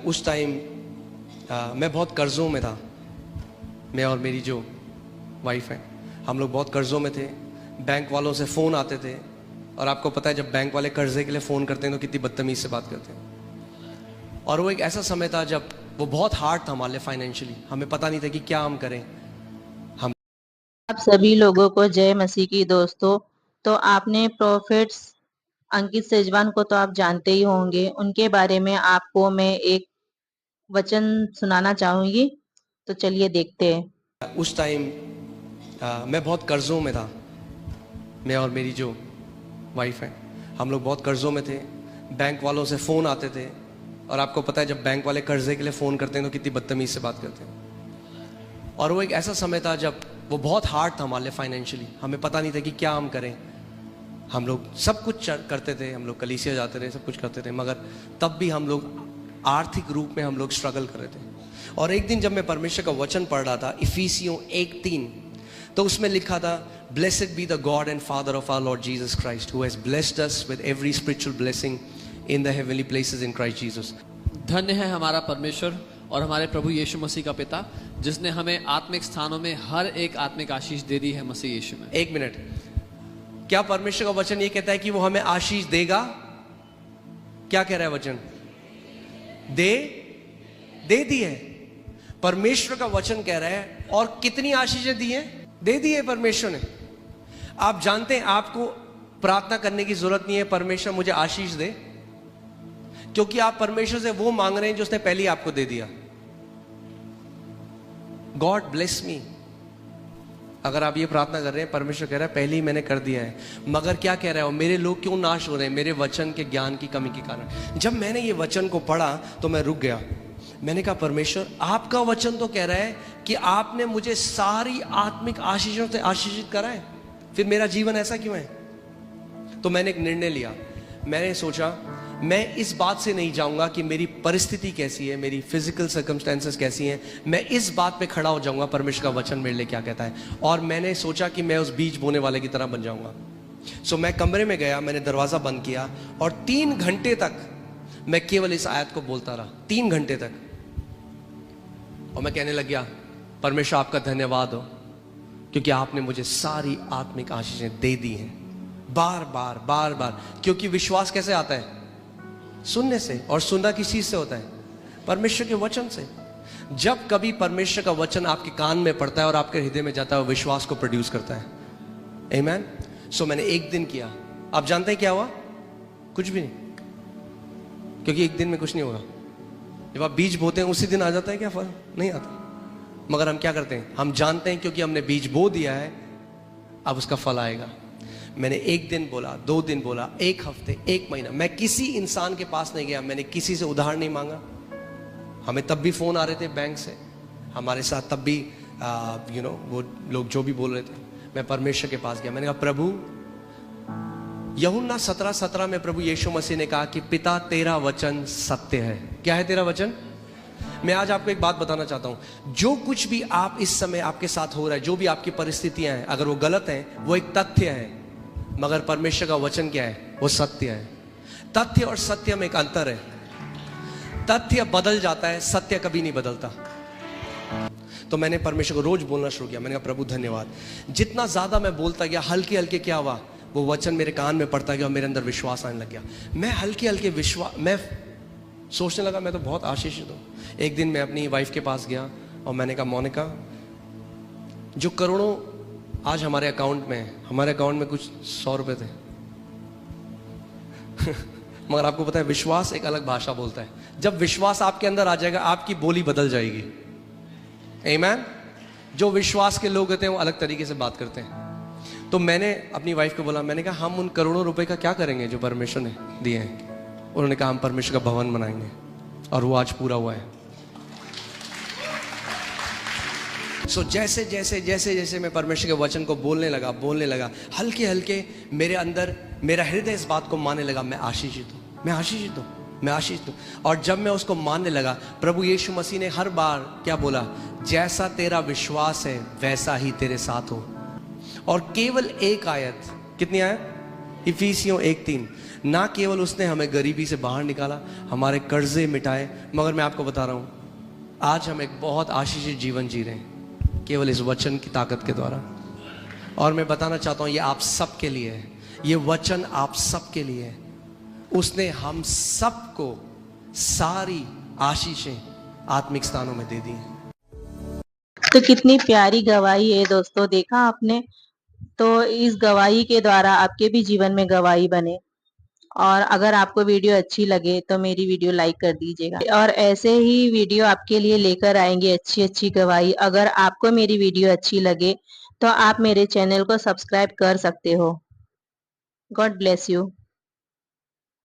उस टाइम मैं बहुत कर्ज़ों में था। मैं और मेरी जो वाइफ है, हम लोग बहुत कर्ज़ों में थे। बैंक वालों से फ़ोन आते थे, और आपको पता है जब बैंक वाले कर्ज़े के लिए फ़ोन करते हैं तो कितनी बदतमीज़ से बात करते हैं। और वो एक ऐसा समय था जब वो बहुत हार्ड था हमारे लिए फाइनेंशियली। हमें पता नहीं था कि क्या हम करें। हम आप सभी लोगों को जय मसीह की दोस्तों। तो आपने प्रोफेट्स अंकित सेजवान को तो आप जानते ही होंगे। उनके बारे में आपको मैं एक वचन सुनाना चाहूंगी, तो चलिए देखते हैं। उस टाइम मैं बहुत कर्ज़ों में था। मैं और मेरी जो वाइफ है, हम लोग बहुत कर्ज़ों में थे। बैंक वालों से फ़ोन आते थे, और आपको पता है जब बैंक वाले कर्ज़े के लिए फ़ोन करते हैं तो कितनी बदतमीज़ से बात करते हैं। और वो एक ऐसा समय था जब वो बहुत हार्ड था हमारे लिए फाइनेंशियली। हमें पता नहीं था कि क्या हम करें। हम लोग सब कुछ करते थे, हम लोग कलीसिया जाते थे, सब कुछ करते थे, मगर तब भी हम लोग आर्थिक रूप में हम लोग स्ट्रगल कर रहे थे। और एक दिन जब मैं परमेश्वर का वचन पढ़ रहा था, इफिसियों 1:3, तो उसमें लिखा था, Blessed be the God and Father of our Lord Jesus Christ, who has blessed us with every spiritual blessing in the heavenly places in Christ Jesus. धन्य है हमारा परमेश्वर और हमारे प्रभु यीशु मसीह का पिता, जिसने हमें आत्मिक स्थानों में हर एक आत्मिक आशीष दे दी है मसीह यीशु में। एक मिनट, क्या परमेश्वर का वचन ये कहता है कि वो हमें आशीष देगा? क्या कह रहा है वचन? दे दी है। परमेश्वर का वचन कह रहा है। और कितनी आशीषें दी है? दे दी है परमेश्वर ने। आप जानते हैं आपको प्रार्थना करने की जरूरत नहीं है परमेश्वर मुझे आशीष दे, क्योंकि आप परमेश्वर से वो मांग रहे हैं जो उसने पहले ही आपको दे दिया। गॉड ब्लेस मी, अगर आप ये प्रार्थना कर रहे हैं, परमेश्वर कह रहा है पहले ही मैंने कर दिया है। मगर क्या कह रहा है? मेरे लोग क्यों नाश हो रहे हैं? मेरे वचन के ज्ञान की कमी के कारण। जब मैंने ये वचन को पढ़ा तो मैं रुक गया। मैंने कहा परमेश्वर, आपका वचन तो कह रहा है कि आपने मुझे सारी आत्मिक आशीषों से आशीषित करा है, फिर मेरा जीवन ऐसा क्यों है? तो मैंने एक निर्णय लिया। मैंने सोचा मैं इस बात से नहीं जाऊंगा कि मेरी परिस्थिति कैसी है, मेरी फिजिकल सर्कमस्टेंसेस कैसी हैं। मैं इस बात पे खड़ा हो जाऊंगा परमेश्वर का वचन मेरे लिए क्या कहता है। और मैंने सोचा कि मैं उस बीज बोने वाले की तरह बन जाऊंगा। सो मैं कमरे में गया, मैंने दरवाजा बंद किया, और 3 घंटे तक मैं केवल इस आयत को बोलता रहा। 3 घंटे तक। और मैं कहने लग गया, परमेश्वर आपका धन्यवाद हो, क्योंकि आपने मुझे सारी आत्मिक आशीषें दे दी हैं। बार बार बार बार। क्योंकि विश्वास कैसे आता है? सुनने से। और सुनना किस चीज से होता है? परमेश्वर के वचन से। जब कभी परमेश्वर का वचन आपके कान में पड़ता है और आपके हृदय में जाता है, वो विश्वास को प्रोड्यूस करता है। आमीन। सो मैंने एक दिन किया। आप जानते हैं क्या हुआ? कुछ भी नहीं, क्योंकि एक दिन में कुछ नहीं होगा। जब आप बीज बोते हैं उसी दिन आ जाता है क्या? फल नहीं आता। मगर हम क्या करते हैं? हम जानते हैं क्योंकि हमने बीज बो दिया है, अब उसका फल आएगा। मैंने 1 दिन बोला, 2 दिन बोला, 1 हफ्ते, 1 महीना। मैं किसी इंसान के पास नहीं गया, मैंने किसी से उधार नहीं मांगा। हमें तब भी फोन आ रहे थे बैंक से, हमारे साथ तब भी वो लोग जो भी बोल रहे थे। मैं परमेश्वर के पास गया। मैंने कहा प्रभु, यूहन्ना 17:17 में प्रभु यीशु मसीह ने कहा कि पिता तेरा वचन सत्य है। क्या है तेरा वचन? मैं आज आपको एक बात बताना चाहता हूं। जो कुछ भी आप इस समय आपके साथ हो रहा है, जो भी आपकी परिस्थितियां हैं, अगर वो गलत हैं, वो एक तथ्य है। मगर परमेश्वर का वचन क्या है? वो सत्य है। तथ्य और सत्य में एक अंतर है। तथ्य बदल जाता है, सत्य कभी नहीं बदलता। तो मैंने परमेश्वर को रोज बोलना शुरू किया। मैंने कहा प्रभु धन्यवाद। जितना ज्यादा मैं बोलता गया, हल्के हल्के क्या हुआ, वो वचन मेरे कान में पड़ता गया और मेरे अंदर विश्वास आने लग गया। मैं हल्के हल्के मैं सोचने लगा मैं तो बहुत आशीषित हूँ। एक दिन मैं अपनी वाइफ के पास गया और मैंने कहा मोनिका, जो करोड़ों आज हमारे अकाउंट में है, हमारे अकाउंट में कुछ 100 रुपए थे मगर आपको पता है विश्वास एक अलग भाषा बोलता है। जब विश्वास आपके अंदर आ जाएगा, आपकी बोली बदल जाएगी। आमीन। जो विश्वास के लोग होते हैं वो अलग तरीके से बात करते हैं। तो मैंने अपनी वाइफ को बोला, मैंने कहा हम उन करोड़ों रुपए का क्या करेंगे जो परमेश्वर ने दिए हैं? उन्होंने कहा हम परमेश्वर का भवन बनाएंगे, और वो आज पूरा हुआ है। सो जैसे जैसे जैसे जैसे मैं परमेश्वर के वचन को बोलने लगा, हल्के हल्के मेरे अंदर मेरा हृदय इस बात को मानने लगा, मैं आशीषित हूँ, मैं आशीषित हूँ, मैं आशीषित हूँ। और जब मैं उसको मानने लगा, प्रभु यीशु मसीह ने हर बार क्या बोला? जैसा तेरा विश्वास है वैसा ही तेरे साथ हो। और केवल एक आयत, कितनी आयत? इफिसियों 1:3, ना केवल उसने हमें गरीबी से बाहर निकाला, हमारे कर्जे मिटाए, मगर मैं आपको बता रहा हूं आज हम एक बहुत आशीषित जीवन जी रहे हैं केवल इस वचन की ताकत के द्वारा। और मैं बताना चाहता हूं ये आप सबके लिए है, ये वचन आप सबके लिए है। उसने हम सबको सारी आशीषें आत्मिक स्थानों में दे दी हैं। तो कितनी प्यारी गवाही है दोस्तों, देखा आपने। तो इस गवाही के द्वारा आपके भी जीवन में गवाही बने। और अगर आपको वीडियो अच्छी लगे तो मेरी वीडियो लाइक कर दीजिएगा, और ऐसे ही वीडियो आपके लिए लेकर आएंगे अच्छी अच्छी गवाही। अगर आपको मेरी वीडियो अच्छी लगे तो आप मेरे चैनल को सब्सक्राइब कर सकते हो। God bless you.